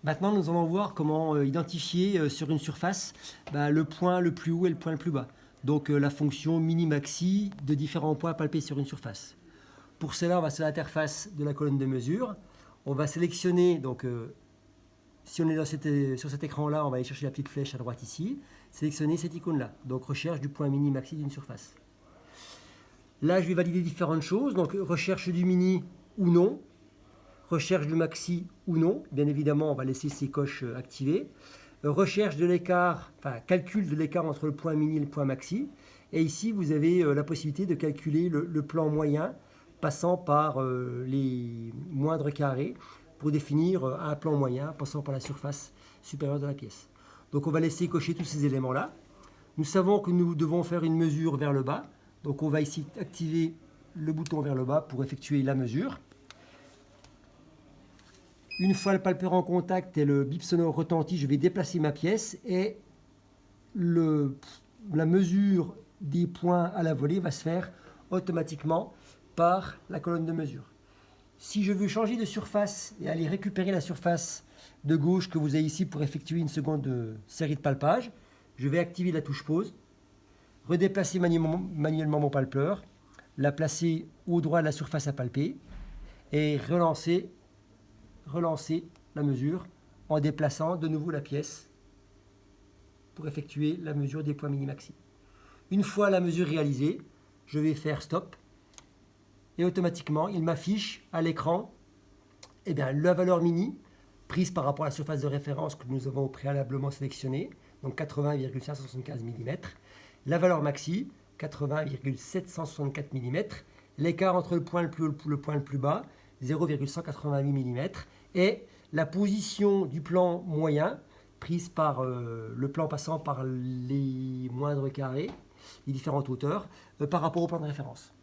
Maintenant, nous allons voir comment identifier sur une surface le point le plus haut et le point le plus bas. Donc la fonction mini-maxi de différents points palpés sur une surface. Pour cela, on va sur l'interface de la colonne de mesure. On va sélectionner, donc si on est sur cet écran-là, on va aller chercher la petite flèche à droite ici. Sélectionner cette icône-là, donc recherche du point mini-maxi d'une surface. Là, je vais valider différentes choses, donc recherche du mini ou non. Recherche du maxi ou non, bien évidemment, on va laisser ces coches activées. Recherche de l'écart, enfin calcul de l'écart entre le point mini et le point maxi. Et ici, vous avez la possibilité de calculer le plan moyen passant par les moindres carrés pour définir un plan moyen passant par la surface supérieure de la pièce. Donc on va laisser cocher tous ces éléments-là. Nous savons que nous devons faire une mesure vers le bas. Donc on va ici activer le bouton vers le bas pour effectuer la mesure. Une fois le palpeur en contact et le bip sonore retenti, je vais déplacer ma pièce et la mesure des points à la volée va se faire automatiquement par la colonne de mesure. Si je veux changer de surface et aller récupérer la surface de gauche que vous avez ici pour effectuer une seconde série de palpages, je vais activer la touche pause, redéplacer manuellement mon palpeur, la placer au droit de la surface à palper et relancer la mesure en déplaçant de nouveau la pièce pour effectuer la mesure des points mini-maxi. Une fois la mesure réalisée, je vais faire stop et automatiquement il m'affiche à l'écran la valeur mini prise par rapport à la surface de référence que nous avons préalablement sélectionnée, donc 80,575 mm, la valeur maxi 80,764 mm, l'écart entre le point le plus haut et le point le plus bas 0,188 mm et la position du plan moyen prise par le plan passant par les moindres carrés, les différentes hauteurs, par rapport au plan de référence.